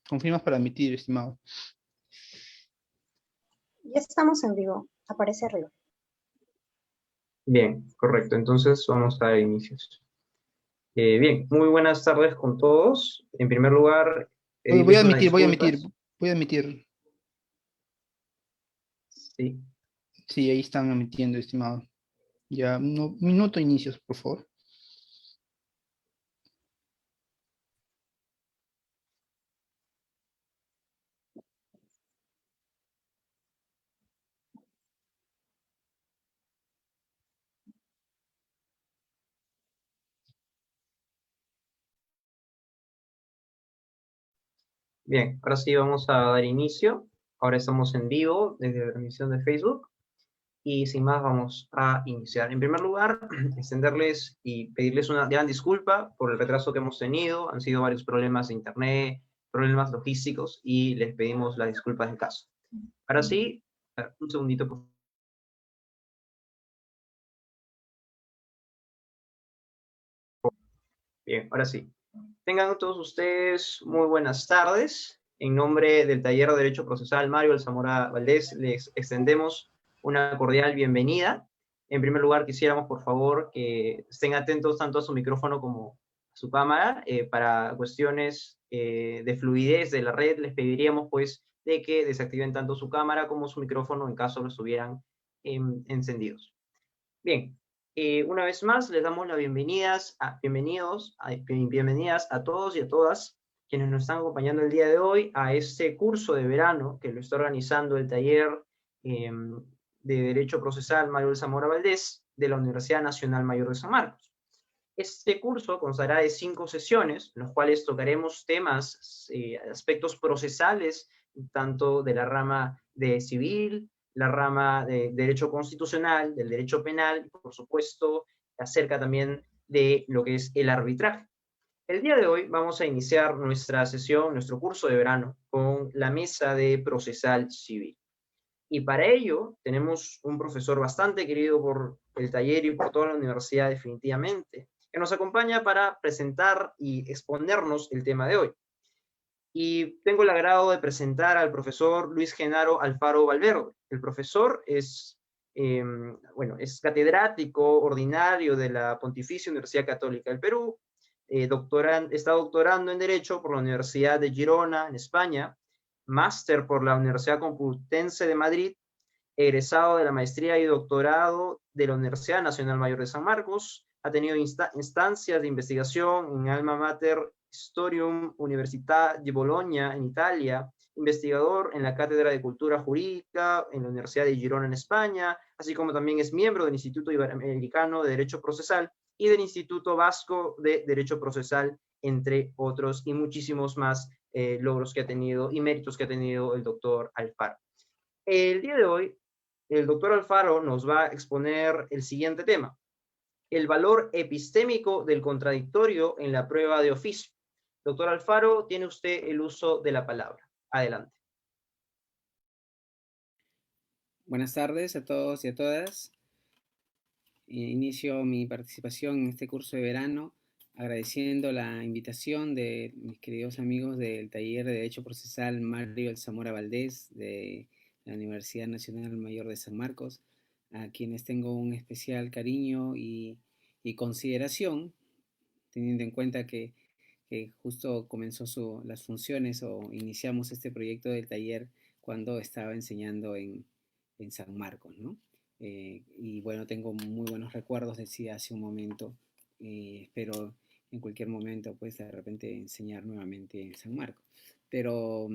Confirmas para emitir, estimado. Ya estamos en vivo, aparece arriba. Bien, correcto. Entonces vamos a dar inicios. Bien, muy buenas tardes con todos. En primer lugar, Oye, voy a pedirles una emitir, voy a disculpa. emitir, voy a emitir. Sí, Sí, ahí están emitiendo, estimado. Ya, un minuto inicios, por favor. bien, ahora sí vamos a dar inicio. Ahora estamos en vivo desde la transmisión de Facebook. Y sin más, vamos a iniciar. En primer lugar, extenderles y pedirles una gran disculpa por el retraso que hemos tenido. Han sido varios problemas de internet, problemas logísticos, y les pedimos las disculpas del caso. Ahora sí, un segundito, por favor. Bien, ahora sí. Tengan todos ustedes muy buenas tardes. En nombre del Taller de Derecho Procesal Mario Alzamora Valdés, les extendemos una cordial bienvenida. En primer lugar, quisiéramos, por favor, que estén atentos tanto a su micrófono como a su cámara. Para cuestiones de fluidez de la red, les pediríamos, pues, de que desactiven tanto su cámara como su micrófono en caso lo estuvieran encendidos. Bien, una vez más les damos las bienvenidas a todos y a todas quienes nos están acompañando el día de hoy a este curso de verano que lo está organizando el taller de Derecho Procesal Mario Zamora Valdés de la Universidad Nacional Mayor de San Marcos. Este curso constará de 5 sesiones, en las cuales tocaremos temas, aspectos procesales, tanto de la rama de civil, la rama de derecho constitucional, del derecho penal, y por supuesto, acerca también de lo que es el arbitraje. El día de hoy vamos a iniciar nuestra sesión, nuestro curso de verano, con la mesa de procesal civil. Y para ello tenemos un profesor bastante querido por el taller y por toda la universidad definitivamente, que nos acompaña para presentar y exponernos el tema de hoy. Y tengo el agrado de presentar al profesor Luis Genaro Alfaro Valverde. El profesor es, es catedrático ordinario de la Pontificia Universidad Católica del Perú, está doctorando en Derecho por la Universidad de Girona, en España, máster por la Universidad Complutense de Madrid, egresado de la maestría y doctorado de la Universidad Nacional Mayor de San Marcos, ha tenido instancias de investigación en Alma Mater Historium Università di Bologna, en Italia, investigador en la Cátedra de Cultura Jurídica en la Universidad de Girona, en España, así como también es miembro del Instituto Iberoamericano de Derecho Procesal y del Instituto Vasco de Derecho Procesal, entre otros, y muchísimos más logros que ha tenido y méritos que ha tenido el doctor Alfaro. El día de hoy, el doctor Alfaro nos va a exponer el siguiente tema: el valor epistémico del contradictorio en la prueba de oficio. Doctor Alfaro, tiene usted el uso de la palabra. Adelante. Buenas tardes a todos y a todas. Inicio mi participación en este curso de verano agradeciendo la invitación de mis queridos amigos del Taller de Derecho Procesal Mario Alzamora Valdés de la Universidad Nacional Mayor de San Marcos, a quienes tengo un especial cariño y consideración, teniendo en cuenta que justo comenzó las funciones o iniciamos este proyecto del taller cuando estaba enseñando en San Marcos, ¿no? Y bueno, tengo muy buenos recuerdos, decía hace un momento. Espero en cualquier momento, pues de repente enseñar nuevamente en San Marcos. Pero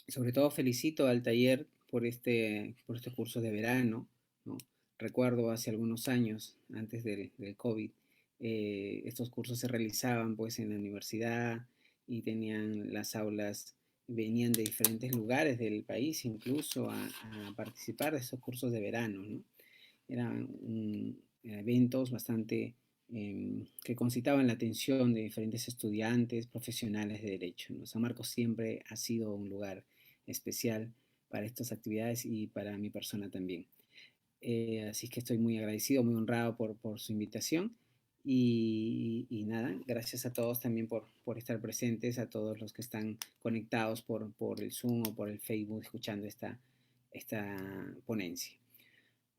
sobre todo felicito al taller por este curso de verano, ¿no? Recuerdo hace algunos años, antes del COVID, estos cursos se realizaban pues en la universidad y tenían las aulas, venían de diferentes lugares del país incluso a participar de estos cursos de verano, ¿no? Eran eventos bastante que concitaban la atención de diferentes estudiantes, profesionales de derecho, ¿no? San Marcos siempre ha sido un lugar especial para estas actividades y para mi persona también. Así que estoy muy agradecido, muy honrado por su invitación Y nada, gracias a todos también por estar presentes, a todos los que están conectados por el Zoom o por el Facebook escuchando esta ponencia.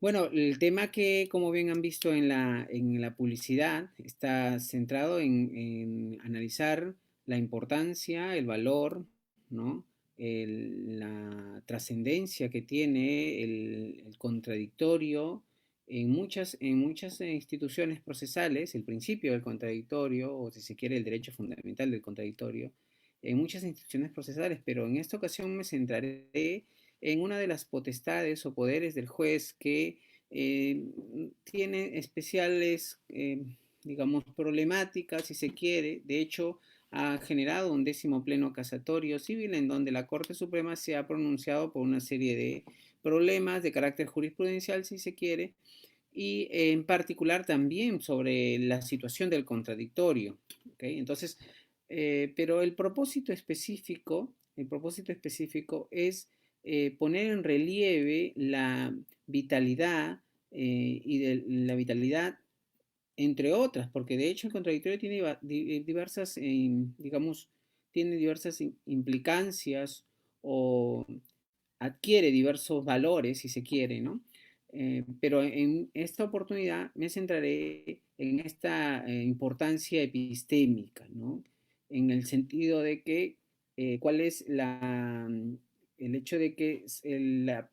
Bueno, el tema que, como bien han visto en la publicidad, está centrado en analizar la importancia, el valor, ¿no? La trascendencia que tiene el contradictorio en muchas instituciones procesales, el principio del contradictorio, o si se quiere, el derecho fundamental del contradictorio, en muchas instituciones procesales, pero en esta ocasión me centraré en una de las potestades o poderes del juez que tiene especiales, digamos, problemáticas, si se quiere. De hecho, ha generado un 10º pleno casatorio civil en donde la Corte Suprema se ha pronunciado por una serie de problemas de carácter jurisprudencial, si se quiere, y en particular también sobre la situación del contradictorio. ¿Okay? Entonces, pero el propósito específico es poner en relieve la vitalidad la vitalidad entre otras, porque de hecho el contradictorio tiene diversas, digamos, tiene diversas implicancias o adquiere diversos valores, si se quiere, ¿no? Pero en esta oportunidad me centraré en esta importancia epistémica, ¿no? En el sentido de que, ¿cuál es el hecho de que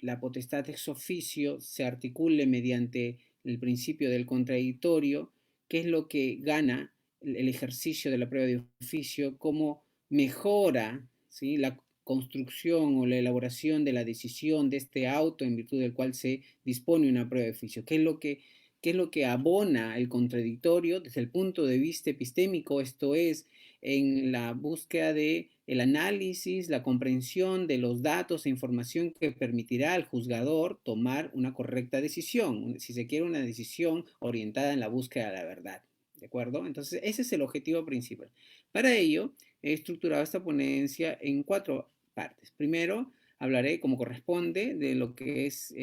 la potestad ex officio se articule mediante el principio del contradictorio? ¿Qué es lo que gana el ejercicio de la prueba de oficio? ¿Cómo mejora, ¿sí?, la construcción o la elaboración de la decisión de este auto en virtud del cual se dispone una prueba de oficio? ¿Qué es lo que abona el contradictorio desde el punto de vista epistémico? Esto es, en la búsqueda de el análisis, la comprensión de los datos e información que permitirá al juzgador tomar una correcta decisión, si se quiere, una decisión orientada en la búsqueda de la verdad. ¿De acuerdo? Entonces, ese es el objetivo principal. Para ello, he estructurado esta ponencia en 4 partes. Primero, hablaré, como corresponde, de lo que es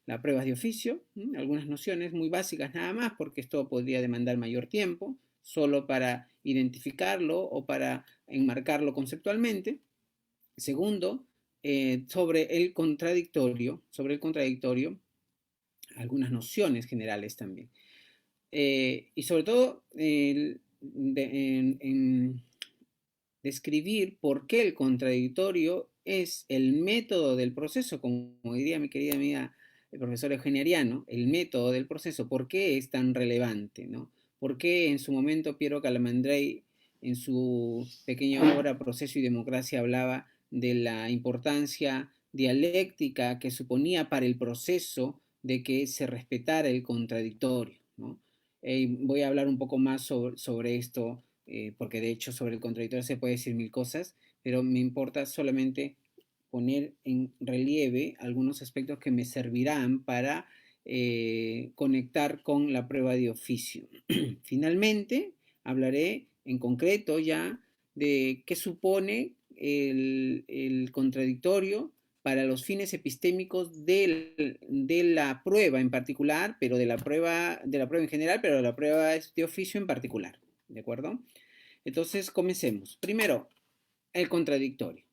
la prueba de oficio, algunas nociones muy básicas nada más, porque esto podría demandar mayor tiempo, solo para identificarlo o para enmarcarlo conceptualmente. Segundo, sobre el contradictorio, algunas nociones generales también. Y sobre todo, describir por qué el contradictorio es el método del proceso, como diría mi querida amiga el profesor Eugenia Ariano, el método del proceso, por qué es tan relevante, ¿no? ¿Por qué en su momento Piero Calamandrei, en su pequeña obra Proceso y Democracia, hablaba de la importancia dialéctica que suponía para el proceso de que se respetara el contradictorio, ¿no? Voy a hablar un poco más sobre esto, porque de hecho sobre el contradictorio se puede decir mil cosas, pero me importa solamente poner en relieve algunos aspectos que me servirán para conectar con la prueba de oficio. Finalmente, hablaré en concreto ya de qué supone el contradictorio para los fines epistémicos de la prueba en particular, pero de la prueba en general, pero de la prueba de oficio en particular. ¿De acuerdo? Entonces, comencemos. Primero, el contradictorio.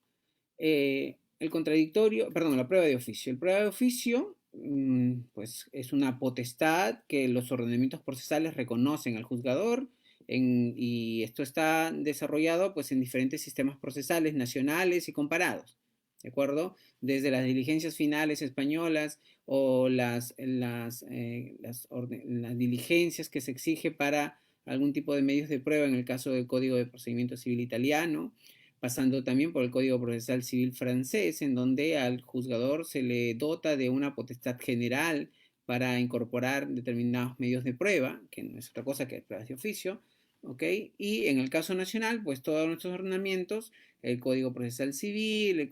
La prueba de oficio. La prueba de oficio, pues, es una potestad que los ordenamientos procesales reconocen al juzgador, y esto está desarrollado, pues, en diferentes sistemas procesales nacionales y comparados. ¿De acuerdo? Desde las diligencias finales españolas o las diligencias que se exige para algún tipo de medios de prueba en el caso del Código de Procedimiento Civil italiano, pasando también por el Código Procesal Civil francés, en donde al juzgador se le dota de una potestad general para incorporar determinados medios de prueba, que no es otra cosa que pruebas de oficio, ¿ok? Y en el caso nacional, pues todos nuestros ordenamientos, el Código Procesal Civil, el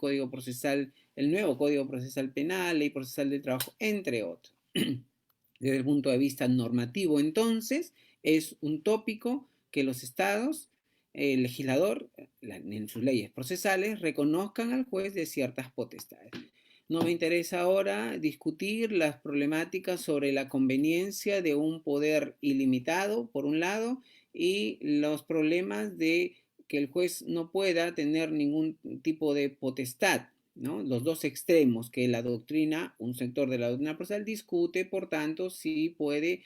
nuevo Código Procesal Penal, Ley Procesal del Trabajo, entre otros. Desde el punto de vista normativo, entonces, es un tópico que los estados, el legislador, en sus leyes procesales, reconozcan al juez de ciertas potestades. No me interesa ahora discutir las problemáticas sobre la conveniencia de un poder ilimitado, por un lado, y los problemas de que el juez no pueda tener ningún tipo de potestad, ¿no? Los dos extremos que la doctrina, un sector de la doctrina procesal discute, por tanto, si puede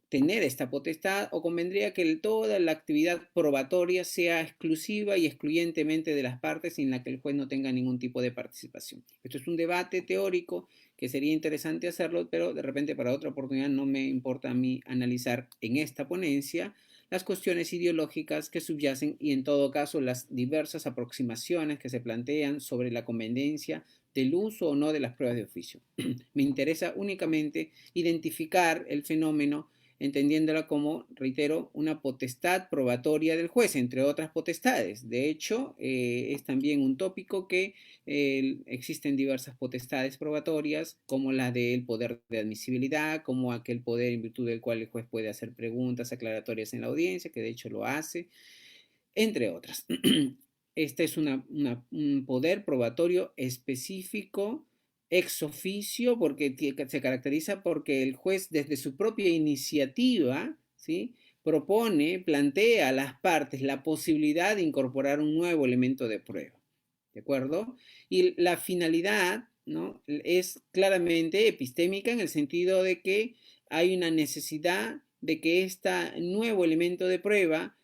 tener esta potestad o convendría que toda la actividad probatoria sea exclusiva y excluyentemente de las partes sin la que el juez no tenga ningún tipo de participación. Esto es un debate teórico que sería interesante hacerlo, pero de repente para otra oportunidad no me importa a mí analizar en esta ponencia las cuestiones ideológicas que subyacen y en todo caso las diversas aproximaciones que se plantean sobre la conveniencia del uso o no de las pruebas de oficio. Me interesa únicamente identificar el fenómeno entendiéndola como, reitero, una potestad probatoria del juez, entre otras potestades. De hecho, es también un tópico que existen diversas potestades probatorias, como la del poder de admisibilidad, como aquel poder en virtud del cual el juez puede hacer preguntas aclaratorias en la audiencia, que de hecho lo hace, entre otras. Este es un poder probatorio específico ex oficio porque se caracteriza porque el juez desde su propia iniciativa, ¿sí?, propone, plantea a las partes la posibilidad de incorporar un nuevo elemento de prueba, ¿de acuerdo? Y la finalidad, ¿no?, es claramente epistémica en el sentido de que hay una necesidad de que este nuevo elemento de prueba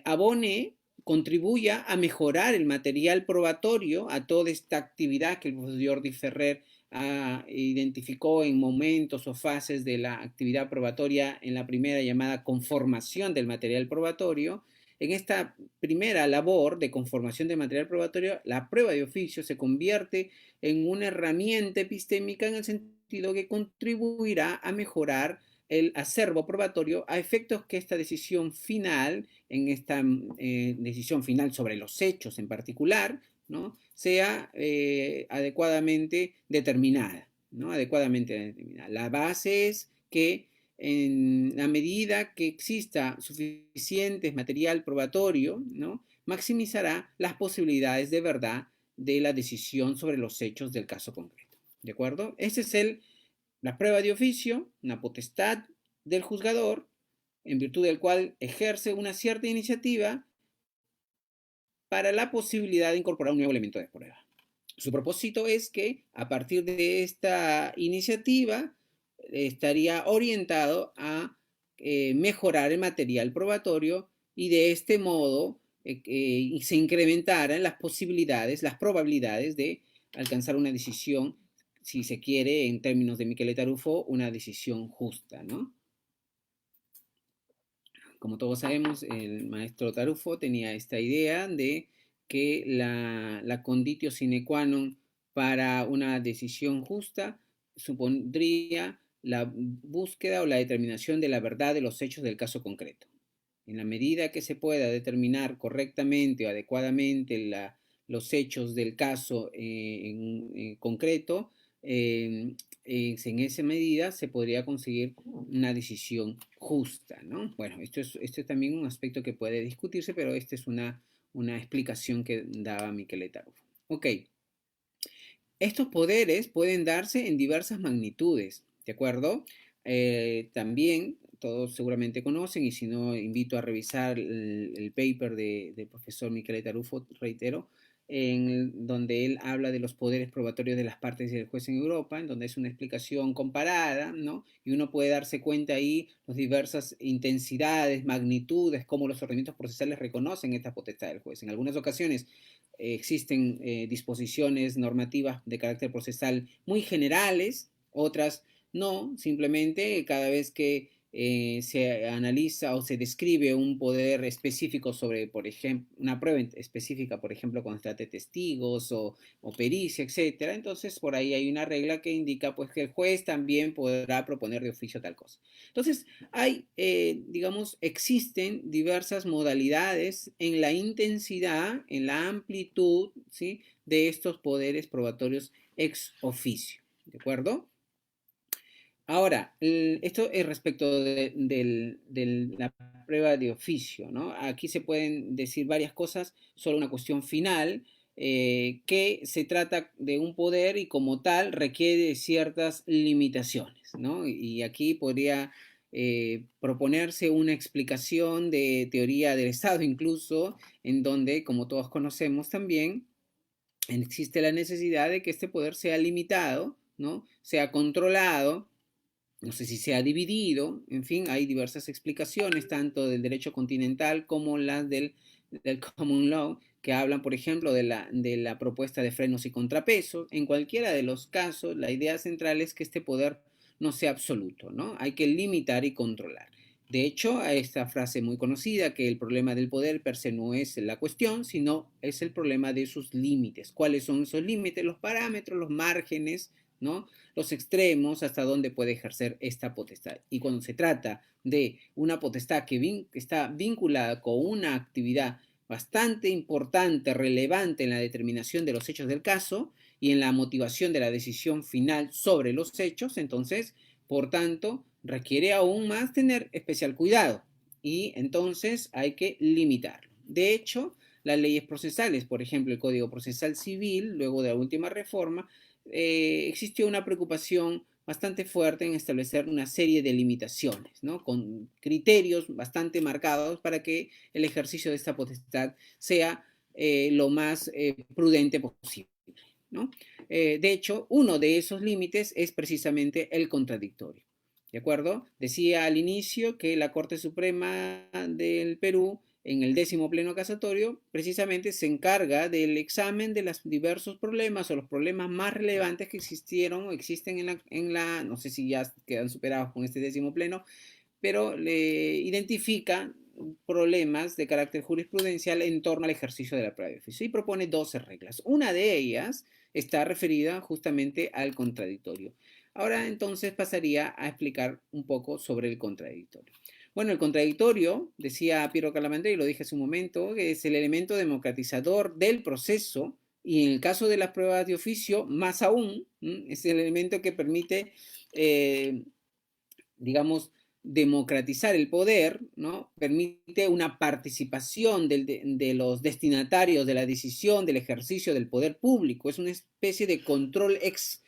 abone, contribuya a mejorar el material probatorio a toda esta actividad que el profesor Jordi Ferrer identificó en momentos o fases de la actividad probatoria en la primera llamada conformación del material probatorio. En esta primera labor de conformación del material probatorio, la prueba de oficio se convierte en una herramienta epistémica en el sentido que contribuirá a mejorar el acervo probatorio a efectos que esta decisión final, en esta decisión final sobre los hechos en particular, ¿no?, sea adecuadamente determinada, ¿no? Adecuadamente determinada. La base es que en la medida que exista suficiente material probatorio, ¿no?, maximizará las posibilidades de verdad de la decisión sobre los hechos del caso concreto. ¿De acuerdo? Ese es la prueba de oficio, una potestad del juzgador, en virtud del cual ejerce una cierta iniciativa para la posibilidad de incorporar un nuevo elemento de prueba. Su propósito es que a partir de esta iniciativa estaría orientado a mejorar el material probatorio y de este modo se incrementaran las posibilidades, las probabilidades de alcanzar una decisión, si se quiere, en términos de Michele Tarufo, una decisión justa, ¿no? Como todos sabemos, el maestro Tarufo tenía esta idea de que la conditio sine qua non para una decisión justa supondría la búsqueda o la determinación de la verdad de los hechos del caso concreto. En la medida que se pueda determinar correctamente o adecuadamente los hechos del caso en concreto, en esa medida se podría conseguir una decisión justa, ¿no? Bueno, esto es también un aspecto que puede discutirse, pero esta es una explicación que daba Michele Tarufo. Ok. Estos poderes pueden darse en diversas magnitudes, ¿de acuerdo? También, todos seguramente conocen, y si no, invito a revisar el paper del profesor Michele Tarufo, reitero, donde él habla de los poderes probatorios de las partes y del juez en Europa, en donde es una explicación comparada, ¿no? Y uno puede darse cuenta ahí las diversas intensidades, magnitudes, cómo los ordenamientos procesales reconocen esta potestad del juez. En algunas ocasiones existen disposiciones normativas de carácter procesal muy generales, otras no, simplemente cada vez que se analiza o se describe un poder específico sobre, por ejemplo, una prueba específica, por ejemplo, cuando se trata de testigos o pericia, etcétera, entonces por ahí hay una regla que indica pues que el juez también podrá proponer de oficio tal cosa. Entonces hay, digamos, existen diversas modalidades en la intensidad, en la amplitud, ¿sí?, de estos poderes probatorios ex oficio, ¿de acuerdo? Ahora, esto es respecto de la prueba de oficio, ¿no? Aquí se pueden decir varias cosas, solo una cuestión final. que se trata de un poder y como tal requiere ciertas limitaciones, ¿no? Y aquí podría proponerse una explicación de teoría del Estado incluso, en donde, como todos conocemos también, existe la necesidad de que este poder sea limitado, ¿no? Sea controlado, no sé si sea dividido, en fin, hay diversas explicaciones, tanto del derecho continental como las del common law, que hablan, por ejemplo, de la propuesta de frenos y contrapesos. En cualquiera de los casos, la idea central es que este poder no sea absoluto, ¿no? Hay que limitar y controlar. De hecho, a esta frase muy conocida, que el problema del poder per se no es la cuestión, sino es el problema de sus límites. ¿Cuáles son esos límites? Los parámetros, los márgenes, ¿no? Los extremos, hasta dónde puede ejercer esta potestad. Y cuando se trata de una potestad que está vinculada con una actividad bastante importante, relevante en la determinación de los hechos del caso y en la motivación de la decisión final sobre los hechos, entonces, por tanto, requiere aún más tener especial cuidado y entonces hay que limitarlo. De hecho, las leyes procesales, por ejemplo, el Código Procesal Civil, luego de la última reforma, existió una preocupación bastante fuerte en establecer una serie de limitaciones, ¿no? Con criterios bastante marcados para que el ejercicio de esta potestad sea lo más prudente posible, ¿no? De hecho, uno de esos límites es precisamente el contradictorio. ¿De acuerdo? Decía al inicio que la Corte Suprema del Perú, en el 10º pleno casatorio, precisamente se encarga del examen de los diversos problemas o los problemas más relevantes que existieron o existen no sé si ya quedan superados con este 10º pleno, pero le identifica problemas de carácter jurisprudencial en torno al ejercicio de la prueba de oficio y propone 12 reglas. Una de ellas está referida justamente al contradictorio. Ahora entonces pasaría a explicar un poco sobre el contradictorio. Bueno, el contradictorio, decía Piero Calamandrei, y lo dije hace un momento, que es el elemento democratizador del proceso y en el caso de las pruebas de oficio, más aún, es el elemento que permite, digamos, democratizar el poder, ¿no? Permite una participación de los destinatarios de la decisión, del ejercicio del poder público. Es una especie de control ex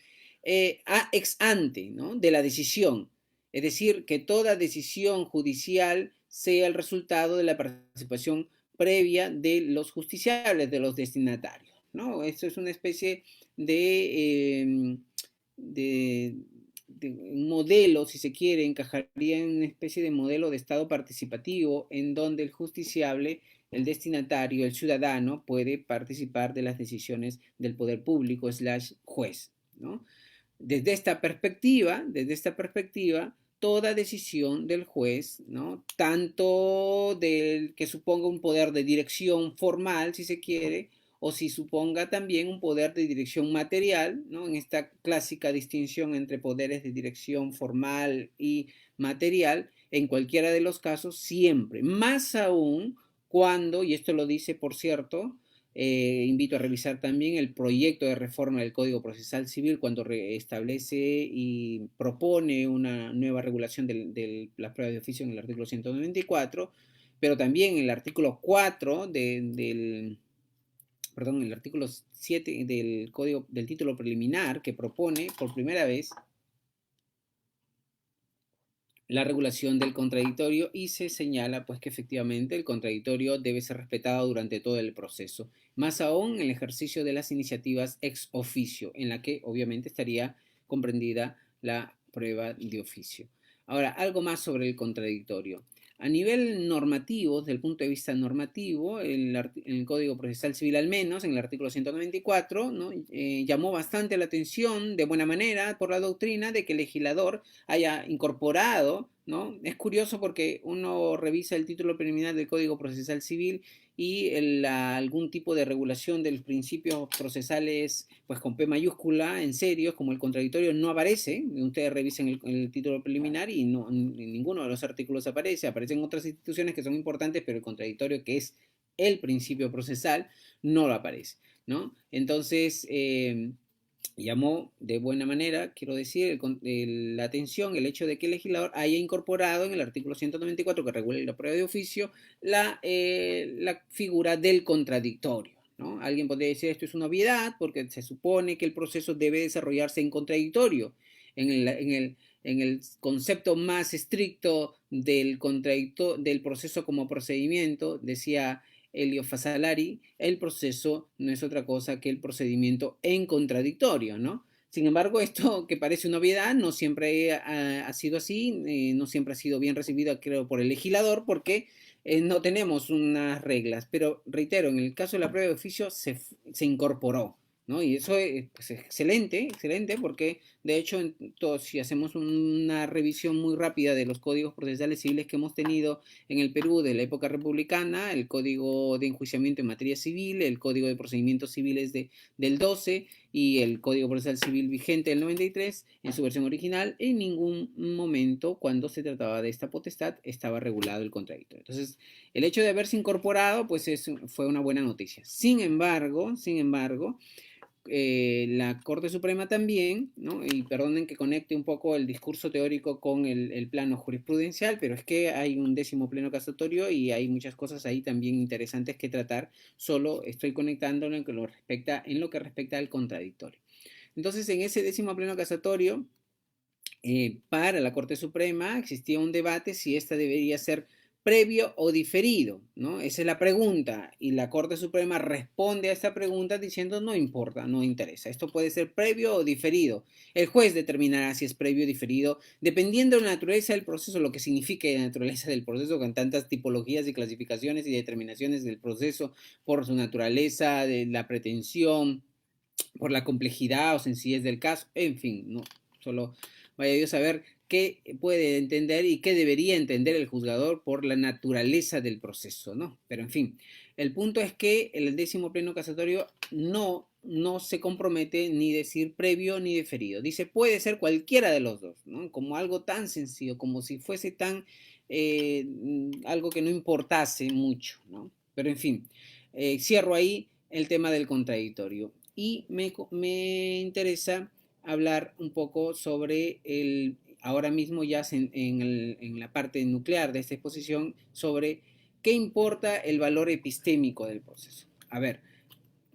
ante, ¿no? De la decisión. Es decir, que toda decisión judicial sea el resultado de la participación previa de los justiciables, de los destinatarios, ¿no? Esto es una especie de un modelo, si se quiere, encajaría en una especie de modelo de Estado participativo en donde el justiciable, el destinatario, el ciudadano puede participar de las decisiones del poder público / juez, ¿no? Desde esta perspectiva, toda decisión del juez, ¿no? Tanto del que suponga un poder de dirección formal, si se quiere, o si suponga también un poder de dirección material, ¿no? En esta clásica distinción entre poderes de dirección formal y material, en cualquiera de los casos, siempre, más aún cuando, y esto lo dice, por cierto, invito a revisar también el proyecto de reforma del Código Procesal Civil cuando establece y propone una nueva regulación de las pruebas de oficio en el artículo 194, pero también en el artículo 4 el artículo 7 del Código del Título Preliminar, que propone por primera vez la regulación del contradictorio y se señala pues que efectivamente el contradictorio debe ser respetado durante todo el proceso, más aún en el ejercicio de las iniciativas ex oficio, en la que obviamente estaría comprendida la prueba de oficio. Ahora, algo más sobre el contradictorio. A nivel normativo, desde el punto de vista normativo, en el Código Procesal Civil al menos, en el artículo 194, ¿no? Llamó bastante la atención, de buena manera, por la doctrina de que el legislador haya incorporado, ¿no? Es curioso porque uno revisa el título preliminar del Código Procesal Civil y algún tipo de regulación de los principios procesales, pues con P mayúscula, en serio, como el contradictorio, no aparece. Ustedes revisen el título preliminar y no, en ninguno de los artículos aparecen otras instituciones que son importantes, pero el contradictorio, que es el principio procesal, no lo aparece, ¿no? Entonces, llamó de buena manera, quiero decir, la atención el hecho de que el legislador haya incorporado en el artículo 194 que regula la prueba de oficio la figura del contradictorio, ¿no? Alguien podría decir esto es una obviedad porque se supone que el proceso debe desarrollarse en contradictorio. En el concepto más estricto del proceso como procedimiento, decía Elio Fasalari, el proceso no es otra cosa que el procedimiento en contradictorio, ¿no? Sin embargo, esto que parece una obviedad no siempre ha sido así, no siempre ha sido bien recibido, creo, por el legislador, porque no tenemos unas reglas. Pero reitero, en el caso de la prueba de oficio se incorporó, ¿no? Y eso es pues, excelente, excelente, porque de hecho, si hacemos una revisión muy rápida de los códigos procesales civiles que hemos tenido en el Perú de la época republicana, el Código de Enjuiciamiento en Materia Civil, el Código de Procedimientos Civiles del 12 y el Código Procesal Civil vigente del 93, en su versión original, en ningún momento, cuando se trataba de esta potestad, estaba regulado el contradictorio. Entonces, el hecho de haberse incorporado, pues fue una buena noticia. Sin embargo, la Corte Suprema también, ¿no? Y perdonen que conecte un poco el discurso teórico con el plano jurisprudencial, pero es que hay un 10º pleno casatorio y hay muchas cosas ahí también interesantes que tratar. Solo estoy conectándolo en lo que respecta al contradictorio. Entonces, en ese 10º pleno casatorio, para la Corte Suprema existía un debate si esta debería ser previo o diferido, ¿no? Esa es la pregunta, y la Corte Suprema responde a esta pregunta diciendo no importa, no interesa, esto puede ser previo o diferido. El juez determinará si es previo o diferido, dependiendo de la naturaleza del proceso, lo que signifique la naturaleza del proceso, con tantas tipologías y clasificaciones y determinaciones del proceso, por su naturaleza, de la pretensión, por la complejidad o sencillez del caso, en fin, no, solo vaya Dios a saber qué puede entender y qué debería entender el juzgador por la naturaleza del proceso, ¿no? Pero en fin, el punto es que el 10º pleno casatorio no se compromete ni decir previo ni diferido. Dice, puede ser cualquiera de los dos, ¿no? Como algo tan sencillo, como si fuese algo que no importase mucho, ¿no? Pero en fin, cierro ahí el tema del contradictorio. Y me interesa hablar un poco sobre ahora mismo ya en la parte nuclear de esta exposición, sobre qué importa el valor epistémico del proceso. A ver,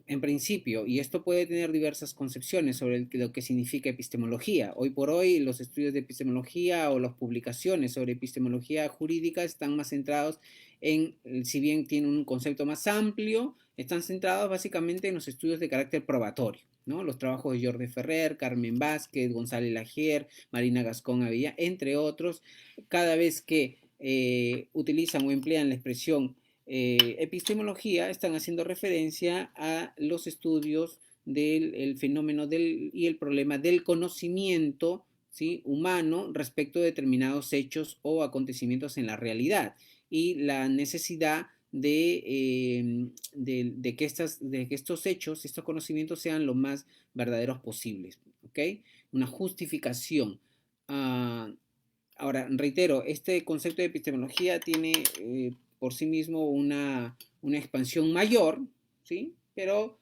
en principio, y esto puede tener diversas concepciones sobre lo que significa epistemología. Hoy por hoy los estudios de epistemología o las publicaciones sobre epistemología jurídica están más centrados en, si bien tienen un concepto más amplio, están centrados básicamente en los estudios de carácter probatorio, ¿no? Los trabajos de Jordi Ferrer, Carmen Vázquez, González Lagier, Marina Gascón Avilla, entre otros. Cada vez que utilizan o emplean la expresión epistemología, están haciendo referencia a los estudios del fenómeno y el problema del conocimiento, ¿sí?, humano respecto de determinados hechos o acontecimientos en la realidad y la necesidad de que estos hechos, estos conocimientos sean lo más verdaderos posibles, ¿ok? Una justificación. Ahora, reitero, este concepto de epistemología tiene por sí mismo una expansión mayor, ¿sí? Pero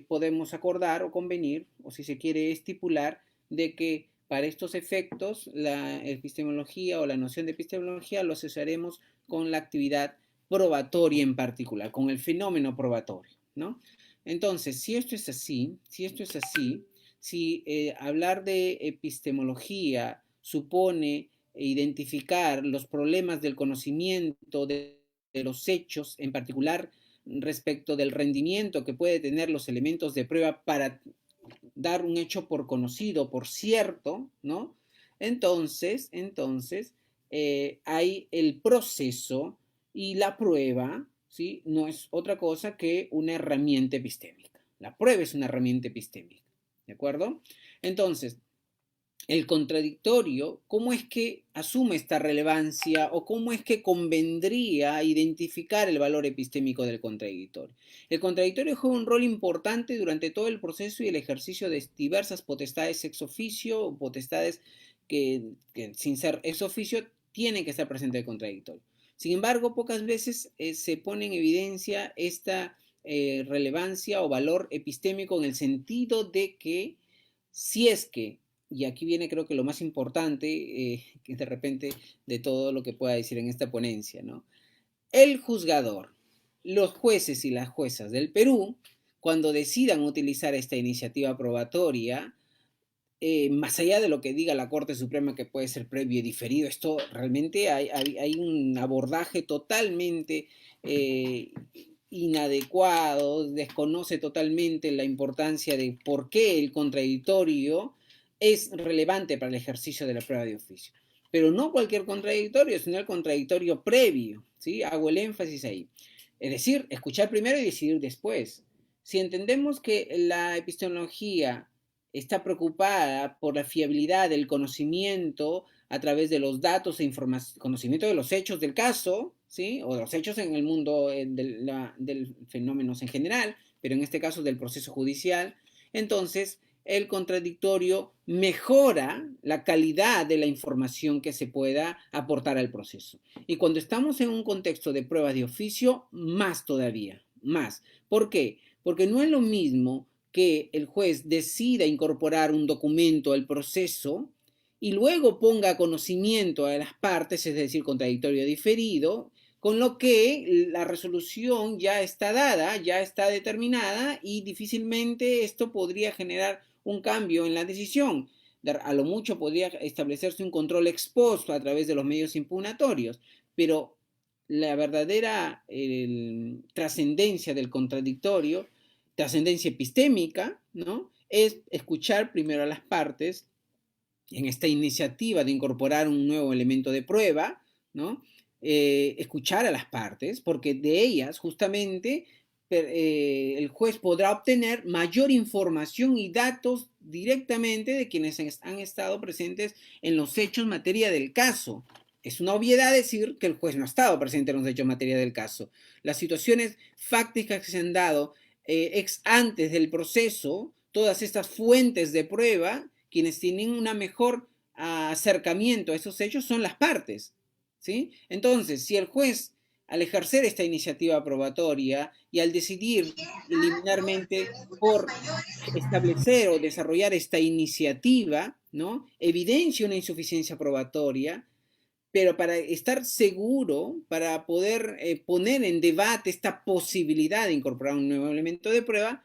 podemos acordar o convenir, o si se quiere estipular, de que para estos efectos la epistemología o la noción de epistemología lo asociaremos con la actividad probatoria en particular, con el fenómeno probatorio, ¿no? Entonces, si esto es así, si hablar de epistemología supone identificar los problemas del conocimiento de los hechos, en particular respecto del rendimiento que puede tener los elementos de prueba para dar un hecho por conocido, por cierto, ¿no? Entonces hay el proceso y la prueba, ¿sí? No es otra cosa que una herramienta epistémica. La prueba es una herramienta epistémica, ¿de acuerdo? Entonces, el contradictorio, ¿cómo es que asume esta relevancia o cómo es que convendría identificar el valor epistémico del contradictorio? El contradictorio juega un rol importante durante todo el proceso y el ejercicio de diversas potestades ex officio o potestades que sin ser ex officio tienen que estar presente el contradictorio. Sin embargo, pocas veces se pone en evidencia esta relevancia o valor epistémico en el sentido de que si es que, y aquí viene creo que lo más importante que de repente de todo lo que pueda decir en esta ponencia, ¿no? El juzgador, los jueces y las juezas del Perú cuando decidan utilizar esta iniciativa probatoria, más allá de lo que diga la Corte Suprema que puede ser previo y diferido, esto realmente hay un abordaje totalmente inadecuado, desconoce totalmente la importancia de por qué el contradictorio es relevante para el ejercicio de la prueba de oficio. Pero no cualquier contradictorio, sino el contradictorio previo, ¿sí? Hago el énfasis ahí. Es decir, escuchar primero y decidir después. Si entendemos que la epistemología está preocupada por la fiabilidad del conocimiento a través de los datos e conocimiento de los hechos del caso, ¿sí? O de los hechos en el mundo del fenómenos en general, pero en este caso del proceso judicial, entonces el contradictorio mejora la calidad de la información que se pueda aportar al proceso. Y cuando estamos en un contexto de pruebas de oficio, más todavía, más. ¿Por qué? Porque no es lo mismo que el juez decida incorporar un documento al proceso y luego ponga a conocimiento a las partes, es decir, contradictorio diferido, con lo que la resolución ya está dada, ya está determinada y difícilmente esto podría generar un cambio en la decisión. A lo mucho podría establecerse un control ex post a través de los medios impugnatorios, pero la verdadera trascendencia del contradictorio, trascendencia epistémica, ¿no? Es escuchar primero a las partes en esta iniciativa de incorporar un nuevo elemento de prueba, ¿no? Escuchar a las partes, porque de ellas justamente el juez podrá obtener mayor información y datos directamente de quienes han estado presentes en los hechos materia del caso. Es una obviedad decir que el juez no ha estado presente en los hechos materia del caso. Las situaciones fácticas que se han dado ex antes del proceso, todas estas fuentes de prueba, quienes tienen un mejor acercamiento a esos hechos son las partes, ¿sí? Entonces, si el juez, al ejercer esta iniciativa probatoria y al decidir liminarmente por establecer o desarrollar esta iniciativa, ¿no? Evidencia una insuficiencia probatoria, pero para estar seguro, para poder poner en debate esta posibilidad de incorporar un nuevo elemento de prueba,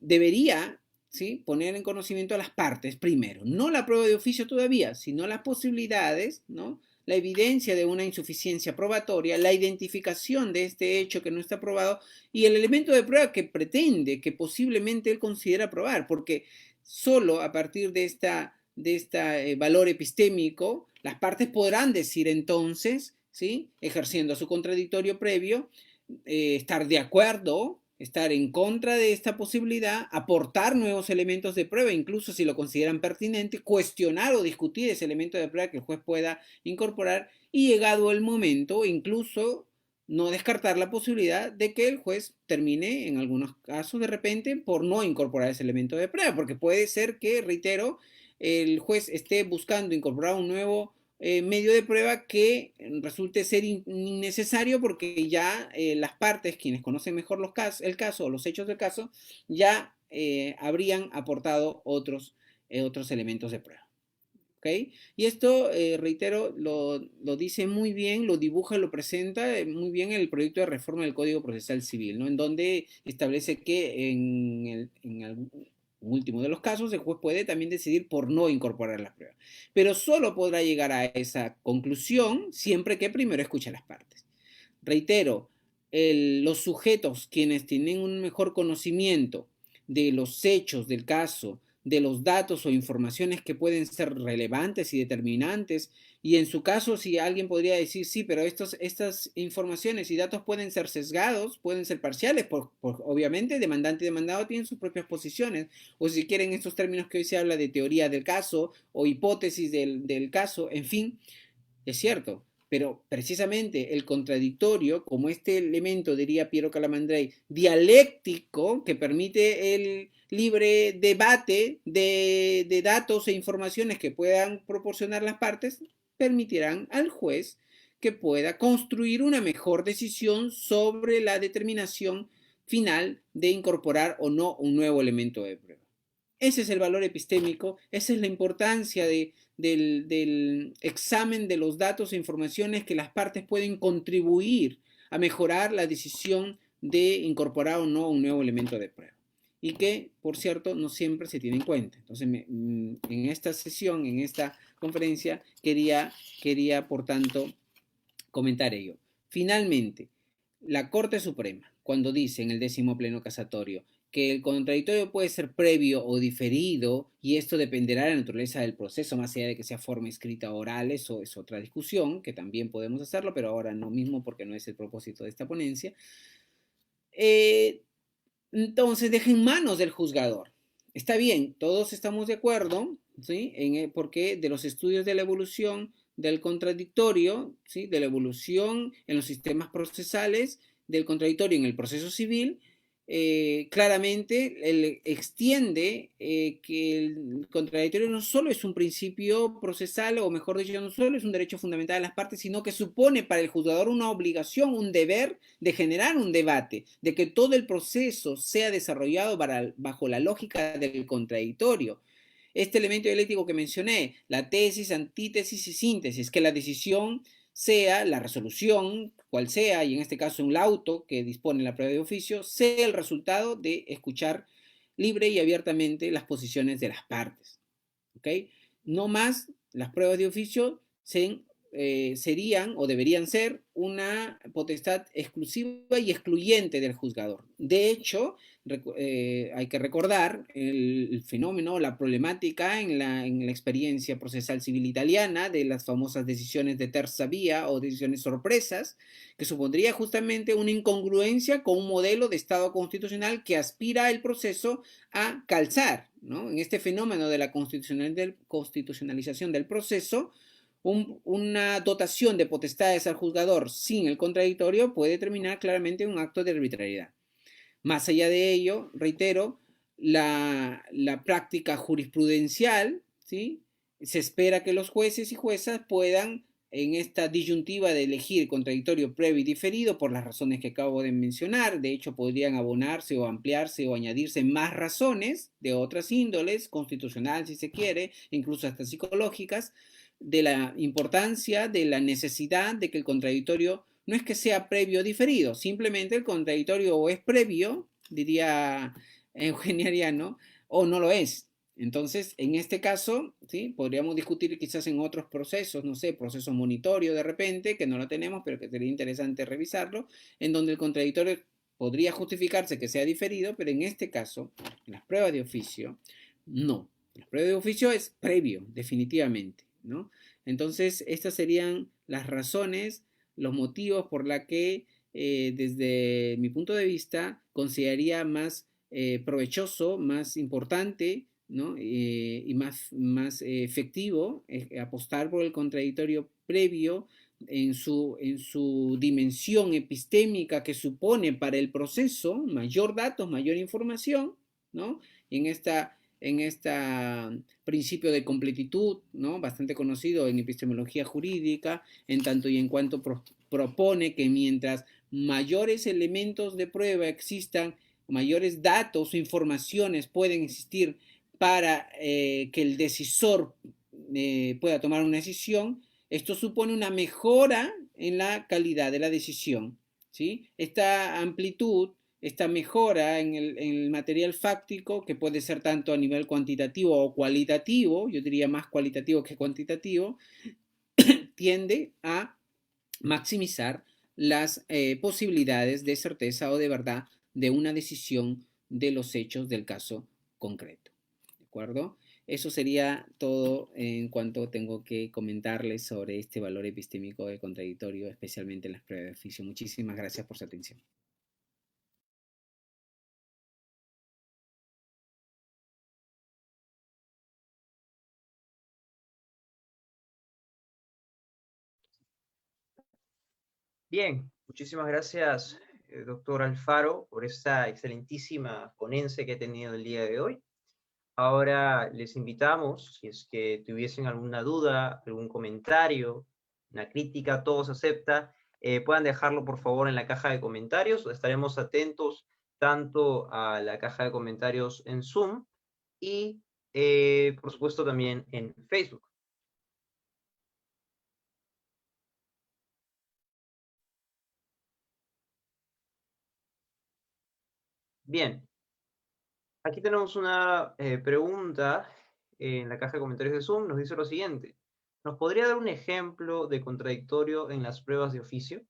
debería, ¿sí?, poner en conocimiento a las partes primero, no la prueba de oficio todavía, sino las posibilidades, ¿no?, la evidencia de una insuficiencia probatoria, la identificación de este hecho que no está probado y el elemento de prueba que pretende, que posiblemente él considera probar, porque solo a partir de este valor epistémico, las partes podrán decir entonces, ¿sí?, ejerciendo su contradictorio previo, estar de acuerdo, estar en contra de esta posibilidad, aportar nuevos elementos de prueba, incluso si lo consideran pertinente, cuestionar o discutir ese elemento de prueba que el juez pueda incorporar y llegado el momento, incluso no descartar la posibilidad de que el juez termine, en algunos casos de repente, por no incorporar ese elemento de prueba, porque puede ser que, reitero, el juez esté buscando incorporar un nuevo medio de prueba que resulte ser innecesario porque ya las partes, quienes conocen mejor el caso o los hechos del caso, ya habrían aportado otros elementos de prueba. ¿Okay? Y esto, reitero, lo dice muy bien, lo dibuja, lo presenta muy bien el proyecto de reforma del Código Procesal Civil, ¿no?, en donde establece que en último de los casos, el juez puede también decidir por no incorporar las pruebas. Pero solo podrá llegar a esa conclusión siempre que primero escuche a las partes. Reitero, los sujetos quienes tienen un mejor conocimiento de los hechos del caso, de los datos o informaciones que pueden ser relevantes y determinantes, y en su caso, si alguien podría decir, sí, pero estas informaciones y datos pueden ser sesgados, pueden ser parciales, obviamente demandante y demandado tienen sus propias posiciones, o si quieren estos términos que hoy se habla de teoría del caso o hipótesis del caso, en fin, es cierto. Pero precisamente el contradictorio, como este elemento, diría Piero Calamandrei, dialéctico, que permite el libre debate de datos e informaciones que puedan proporcionar las partes, permitirán al juez que pueda construir una mejor decisión sobre la determinación final de incorporar o no un nuevo elemento de prueba. Ese es el valor epistémico, esa es la importancia del examen de los datos e informaciones que las partes pueden contribuir a mejorar la decisión de incorporar o no un nuevo elemento de prueba. y que, por cierto, no siempre se tiene en cuenta. Entonces, en esta sesión, en esta conferencia, quería por tanto, comentar ello. Finalmente, la Corte Suprema, cuando dice en el 10º pleno casatorio que el contradictorio puede ser previo o diferido, y esto dependerá de la naturaleza del proceso, más allá de que sea forma escrita o oral, eso es otra discusión, que también podemos hacerlo, pero ahora no mismo porque no es el propósito de esta ponencia. Entonces, deja en manos del juzgador. Está bien, todos estamos de acuerdo, ¿sí? Porque de los estudios de la evolución del contradictorio, ¿sí? De la evolución en los sistemas procesales, del contradictorio en el proceso civil, claramente él extiende que el contradictorio no solo es un principio procesal, o mejor dicho, no solo es un derecho fundamental de las partes, sino que supone para el juzgador una obligación, un deber de generar un debate, de que todo el proceso sea desarrollado bajo la lógica del contradictorio. Este elemento dialéctico que mencioné, la tesis, antítesis y síntesis, que la decisión sea la resolución, cual sea, y en este caso un laudo que dispone la prueba de oficio, sea el resultado de escuchar libre y abiertamente las posiciones de las partes. ¿Ok? No más, las pruebas de oficio serían o deberían ser una potestad exclusiva y excluyente del juzgador. De hecho, hay que recordar el fenómeno, la problemática en la experiencia procesal civil italiana de las famosas decisiones de terza vía o decisiones sorpresas, que supondría justamente una incongruencia con un modelo de Estado constitucional que aspira el proceso a calzar, ¿no? En este fenómeno de la constitucionalización del proceso, una dotación de potestades al juzgador sin el contradictorio puede terminar claramente en un acto de arbitrariedad. Más allá de ello, reitero, la práctica jurisprudencial, ¿sí? Se espera que los jueces y juezas puedan, en esta disyuntiva de elegir contradictorio previo y diferido, por las razones que acabo de mencionar, de hecho podrían abonarse o ampliarse o añadirse más razones de otras índoles, constitucional si se quiere, incluso hasta psicológicas, de la importancia, de la necesidad de que el contradictorio no es que sea previo o diferido, simplemente el contradictorio o es previo, diría Eugenia Ariano, o no lo es. Entonces, en este caso, ¿sí? Podríamos discutir quizás en otros procesos, no sé, proceso monitorio de repente, que no lo tenemos, pero que sería interesante revisarlo, en donde el contradictorio podría justificarse que sea diferido, pero en este caso, en las pruebas de oficio, no. Las pruebas de oficio es previo, definitivamente, ¿no? Entonces, estas serían las razones, los motivos por la que, desde mi punto de vista, consideraría más provechoso, más importante, ¿no? Y más efectivo apostar por el contradictorio previo en su dimensión epistémica que supone para el proceso mayor datos, mayor información, ¿no? En este principio de completitud, ¿no? Bastante conocido en epistemología jurídica, en tanto y en cuanto propone que mientras mayores elementos de prueba existan, mayores datos o informaciones pueden existir para que el decisor pueda tomar una decisión, esto supone una mejora en la calidad de la decisión, ¿sí? Esta amplitud, esta mejora en el material fáctico, que puede ser tanto a nivel cuantitativo o cualitativo, yo diría más cualitativo que cuantitativo, tiende a maximizar las posibilidades de certeza o de verdad de una decisión de los hechos del caso concreto. ¿De acuerdo? Eso sería todo en cuanto tengo que comentarles sobre este valor epistémico de contradictorio, especialmente en las pruebas de oficio. Muchísimas gracias por su atención. Bien, muchísimas gracias, doctor Alfaro, por esta excelentísima ponencia que he tenido el día de hoy. Ahora les invitamos, si es que tuviesen alguna duda, algún comentario, una crítica, todo se acepta, puedan dejarlo por favor en la caja de comentarios. Estaremos atentos tanto a la caja de comentarios en Zoom y por supuesto también en Facebook. Bien. Aquí tenemos una pregunta en la caja de comentarios de Zoom. Nos dice lo siguiente. ¿Nos podría dar un ejemplo de contradictorio en las pruebas de oficio?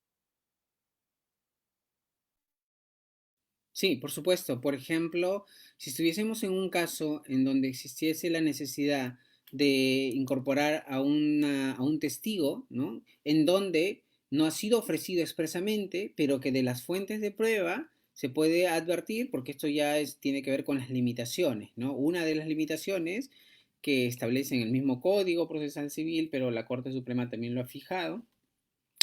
Sí, por supuesto. Por ejemplo, si estuviésemos en un caso en donde existiese la necesidad de incorporar a un testigo, ¿no? En donde no ha sido ofrecido expresamente, pero que de las fuentes de prueba se puede advertir, porque esto ya tiene que ver con las limitaciones, ¿no? Una de las limitaciones que establecen el mismo Código Procesal Civil, pero la Corte Suprema también lo ha fijado,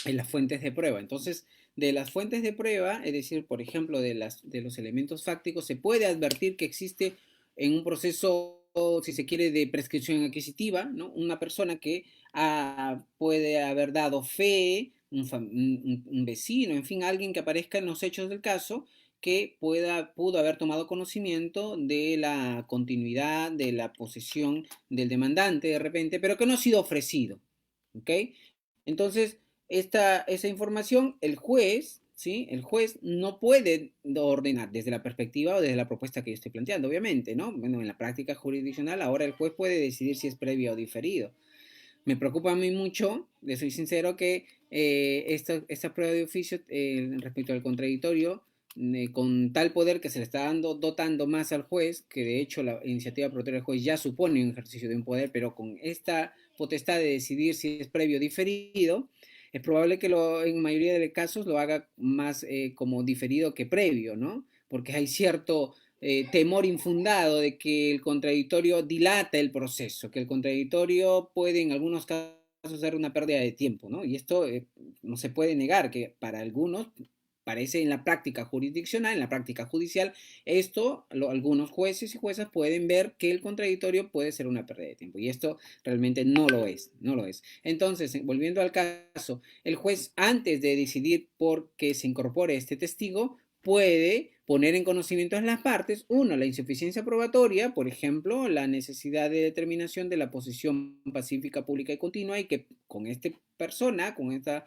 en las fuentes de prueba. Entonces, de las fuentes de prueba, es decir, por ejemplo, de los elementos fácticos, se puede advertir que existe en un proceso, si se quiere, de prescripción adquisitiva, ¿no? Una persona que puede haber dado fe, un vecino, en fin, alguien que aparezca en los hechos del caso, que pudo haber tomado conocimiento de la continuidad de la posesión del demandante de repente, pero que no ha sido ofrecido. ¿Ok? Entonces, esa información, el juez, ¿sí? El juez no puede ordenar desde la perspectiva o desde la propuesta que yo estoy planteando, obviamente, ¿no? Bueno, en la práctica jurisdiccional ahora el juez puede decidir si es previo o diferido. Me preocupa a mí mucho, le soy sincero, que esta prueba de oficio respecto al contradictorio, con tal poder que se le está dotando más al juez, que de hecho la iniciativa protocolar del juez ya supone un ejercicio de un poder, pero con esta potestad de decidir si es previo o diferido, es probable que en mayoría de casos lo haga más como diferido que previo, ¿no? Porque hay cierto temor infundado de que el contradictorio dilata el proceso, que el contradictorio puede en algunos casos ser una pérdida de tiempo, ¿no? Y esto no se puede negar, que para algunos parece en la práctica jurisdiccional, en la práctica judicial, algunos jueces y juezas pueden ver que el contradictorio puede ser una pérdida de tiempo y esto realmente no lo es, no lo es. Entonces, volviendo al caso, el juez antes de decidir por qué se incorpore este testigo, puede poner en conocimiento a las partes, uno, la insuficiencia probatoria, por ejemplo, la necesidad de determinación de la posesión pacífica, pública y continua, y que con esta persona, con esta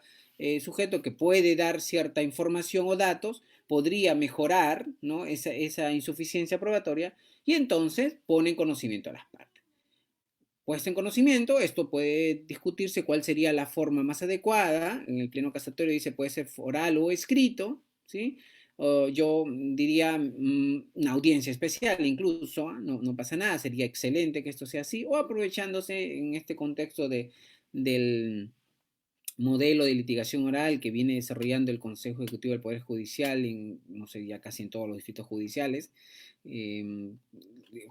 sujeto que puede dar cierta información o datos, podría mejorar, ¿no? esa insuficiencia probatoria y entonces pone en conocimiento a las partes. Puesto en conocimiento, esto puede discutirse cuál sería la forma más adecuada. En el pleno casatorio dice puede ser oral o escrito, ¿sí? Yo diría una audiencia especial incluso, no, no pasa nada, sería excelente que esto sea así, o aprovechándose en este contexto del modelo de litigación oral que viene desarrollando el Consejo Ejecutivo del Poder Judicial, no sé, ya casi en todos los distritos judiciales,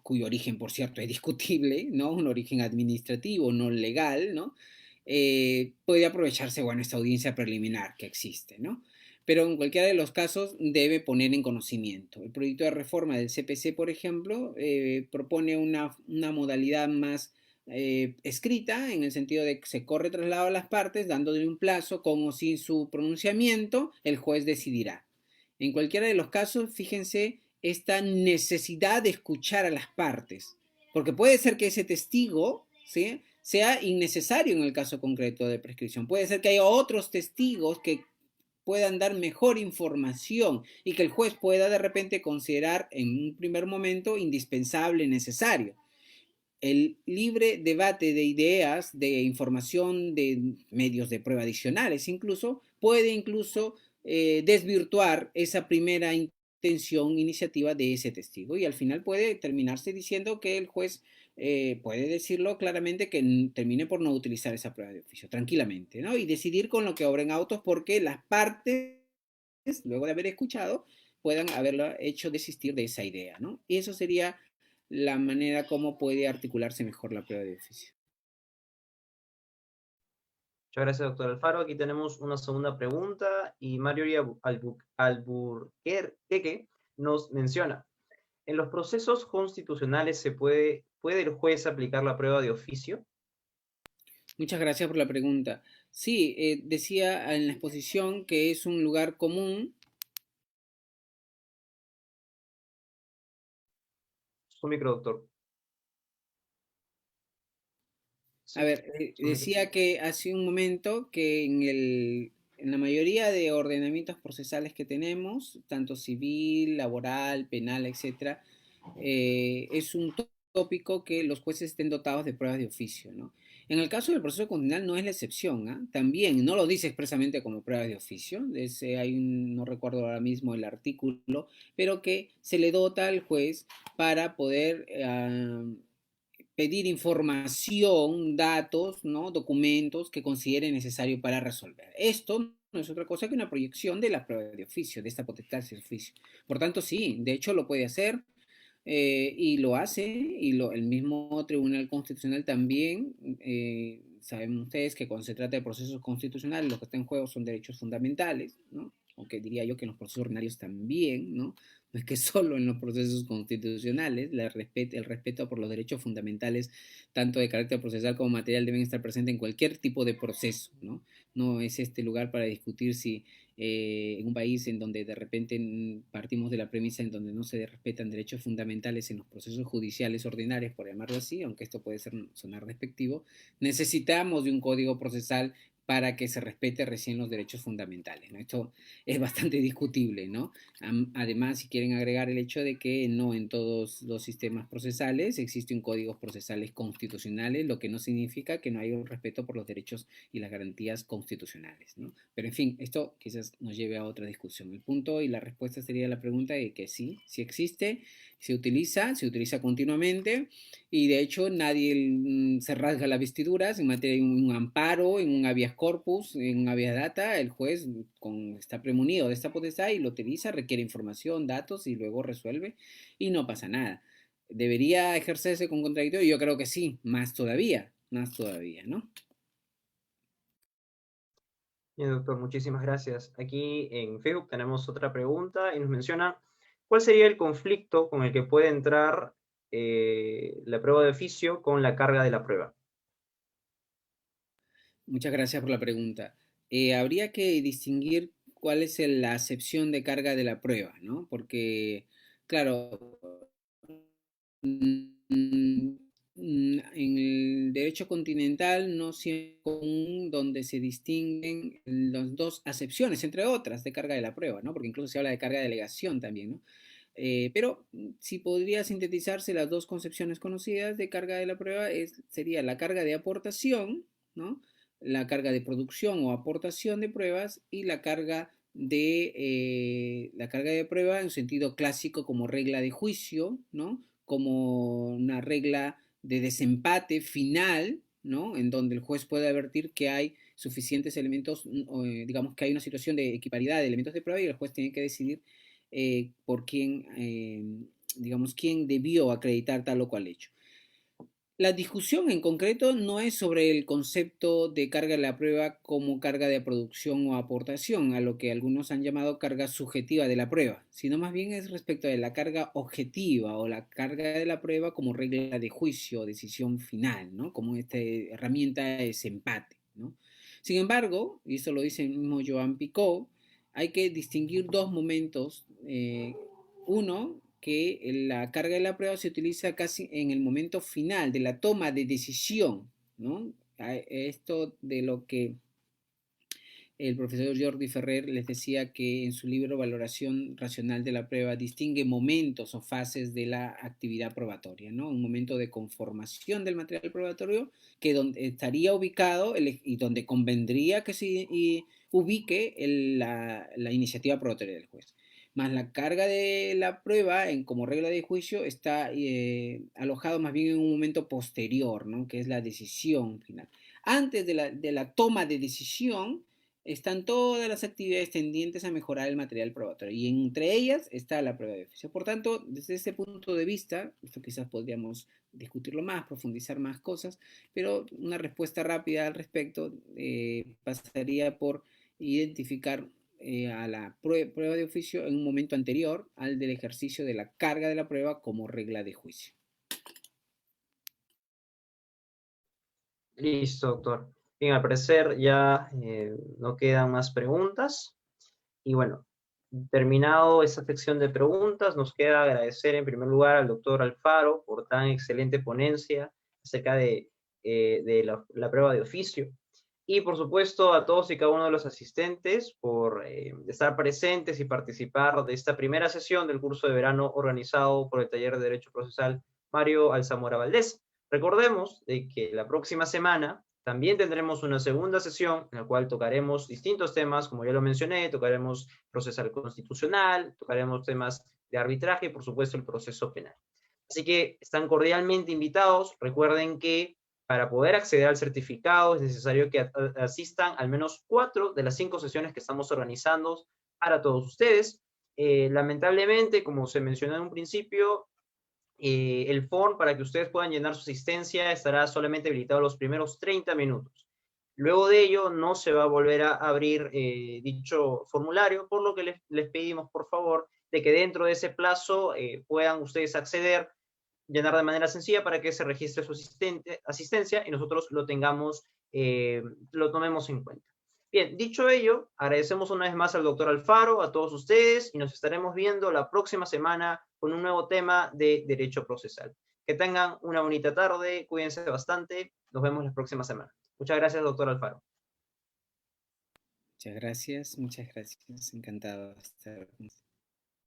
cuyo origen, por cierto, es discutible, ¿no? Un origen administrativo, no legal, ¿no? Puede aprovecharse, bueno, esta audiencia preliminar que existe, ¿no? Pero en cualquiera de los casos debe poner en conocimiento. El proyecto de reforma del CPC, por ejemplo, propone una modalidad más escrita, en el sentido de que se corre traslado a las partes, dándole un plazo, como sin su pronunciamiento, el juez decidirá. En cualquiera de los casos, fíjense esta necesidad de escuchar a las partes, porque puede ser que ese testigo, ¿sí?, sea innecesario en el caso concreto de prescripción. Puede ser que haya otros testigos que puedan dar mejor información y que el juez pueda de repente considerar en un primer momento indispensable, necesario. El libre debate de ideas, de información, de medios de prueba adicionales incluso, puede incluso desvirtuar esa primera intención, iniciativa de ese testigo y al final puede terminarse diciendo que el juez puede decirlo claramente que termine por no utilizar esa prueba de oficio, tranquilamente, ¿no? Y decidir con lo que obren autos porque las partes, luego de haber escuchado, puedan haberlo hecho desistir de esa idea, ¿no? Y eso sería la manera como puede articularse mejor la prueba de oficio. Muchas gracias, doctor Alfaro. Aquí tenemos una segunda pregunta y Mario Alburquerque nos menciona, ¿en los procesos constitucionales puede el juez aplicar la prueba de oficio? Muchas gracias por la pregunta. Sí, decía en la exposición que es un lugar común. Su micro, doctor. A ver, decía que hace un momento que en la mayoría de ordenamientos procesales que tenemos, tanto civil, laboral, penal, etcétera, es un tópico que los jueces estén dotados de pruebas de oficio, ¿no? En el caso del proceso constitucional no es la excepción, ¿ah? También no lo dice expresamente como pruebas de oficio, no recuerdo ahora mismo el artículo, pero que se le dota al juez para poder pedir información, datos, ¿no? Documentos que considere necesario para resolver. Esto no es otra cosa que una proyección de la prueba de oficio, de esta potestad de oficio. Por tanto, sí, de hecho lo puede hacer. Y lo hace, el mismo Tribunal Constitucional también. Saben ustedes que cuando se trata de procesos constitucionales, lo que está en juego son derechos fundamentales, ¿no? Aunque diría yo que en los procesos ordinarios también, ¿no? No es que solo en los procesos constitucionales el respeto por los derechos fundamentales, tanto de carácter procesal como material, deben estar presentes en cualquier tipo de proceso, ¿no? No es este lugar para discutir si en un país en donde de repente partimos de la premisa en donde no se respetan derechos fundamentales en los procesos judiciales ordinarios, por llamarlo así, aunque esto puede sonar despectivo, necesitamos de un código procesal para que se respete recién los derechos fundamentales, ¿no? Esto es bastante discutible, ¿no? Además, si quieren agregar el hecho de que no en todos los sistemas procesales existen códigos procesales constitucionales, lo que no significa que no haya un respeto por los derechos y las garantías constitucionales, ¿no? Pero en fin, esto quizás nos lleve a otra discusión. El punto y la respuesta sería la pregunta de que sí, sí existe, se utiliza continuamente, y de hecho nadie se rasga las vestiduras en materia de un amparo, en un habeas corpus, en un habeas data. El juez está premunido de esta potestad y lo utiliza, requiere información, datos y luego resuelve y no pasa nada. ¿Debería ejercerse con contradictorio? Yo creo que sí, más todavía, ¿no? Bien, doctor, muchísimas gracias. Aquí en Facebook tenemos otra pregunta y nos menciona, ¿cuál sería el conflicto con el que puede entrar la prueba de oficio con la carga de la prueba? Muchas gracias por la pregunta. Habría que distinguir cuál es la acepción de carga de la prueba, ¿no? Porque, claro, en el derecho continental no siempre es común donde se distinguen las dos acepciones, entre otras, de carga de la prueba, ¿no? Porque incluso se habla de carga de alegación también, ¿no? Pero si podría sintetizarse las dos concepciones conocidas de carga de la prueba, sería la carga de aportación, ¿no? La carga de producción o aportación de pruebas, y la carga de prueba en sentido clásico como regla de juicio, ¿no? Como una regla de desempate final, ¿no? En donde el juez puede advertir que hay suficientes elementos, digamos que hay una situación de equiparidad de elementos de prueba y el juez tiene que decidir por quién, digamos, quién debió acreditar tal o cual hecho. La discusión en concreto no es sobre el concepto de carga de la prueba como carga de producción o aportación, a lo que algunos han llamado carga subjetiva de la prueba, sino más bien es respecto de la carga objetiva o la carga de la prueba como regla de juicio o decisión final, ¿no? Como esta herramienta de desempate, ¿no? Sin embargo, y esto lo dice el mismo Joan Picot, hay que distinguir dos momentos. Uno, que la carga de la prueba se utiliza casi en el momento final de la toma de decisión, ¿no? Esto de lo que el profesor Jordi Ferrer les decía que en su libro Valoración Racional de la Prueba distingue momentos o fases de la actividad probatoria, ¿no? Un momento de conformación del material probatorio que donde estaría ubicado y donde convendría que se ubique la iniciativa probatoria del juez. Más la carga de la prueba como regla de juicio está alojado más bien en un momento posterior, ¿no? Que es la decisión final. Antes de la toma de decisión están todas las actividades tendientes a mejorar el material probatorio, y entre ellas está la prueba de oficio. Por tanto, desde ese punto de vista, esto quizás podríamos discutirlo más, profundizar más cosas, pero una respuesta rápida al respecto pasaría por identificar a la prueba de oficio en un momento anterior al del ejercicio de la carga de la prueba como regla de juicio. Listo, doctor. Bien, al parecer ya no quedan más preguntas. Y bueno, terminado esta sección de preguntas, nos queda agradecer en primer lugar al doctor Alfaro por tan excelente ponencia acerca de la prueba de oficio. Y por supuesto a todos y cada uno de los asistentes por estar presentes y participar de esta primera sesión del curso de verano organizado por el Taller de Derecho Procesal Mario Alzamora Valdés. Recordemos de que la próxima semana también tendremos una segunda sesión en la cual tocaremos distintos temas, como ya lo mencioné, tocaremos procesal constitucional, tocaremos temas de arbitraje y por supuesto el proceso penal. Así que están cordialmente invitados. Recuerden que para poder acceder al certificado es necesario que asistan al menos 4 de las 5 sesiones que estamos organizando para todos ustedes. Lamentablemente, como se mencionó en un principio, el form para que ustedes puedan llenar su asistencia estará solamente habilitado los primeros 30 minutos. Luego de ello no se va a volver a abrir dicho formulario, por lo que les pedimos por favor de que dentro de ese plazo puedan ustedes acceder, llenar de manera sencilla para que se registre su asistencia y nosotros lo tengamos, lo tomemos en cuenta. Bien, dicho ello, agradecemos una vez más al doctor Alfaro, a todos ustedes, y nos estaremos viendo la próxima semana con un nuevo tema de derecho procesal. Que tengan una bonita tarde, cuídense bastante, nos vemos la próxima semana. Muchas gracias, doctor Alfaro. Muchas gracias, encantado de estar con ustedes.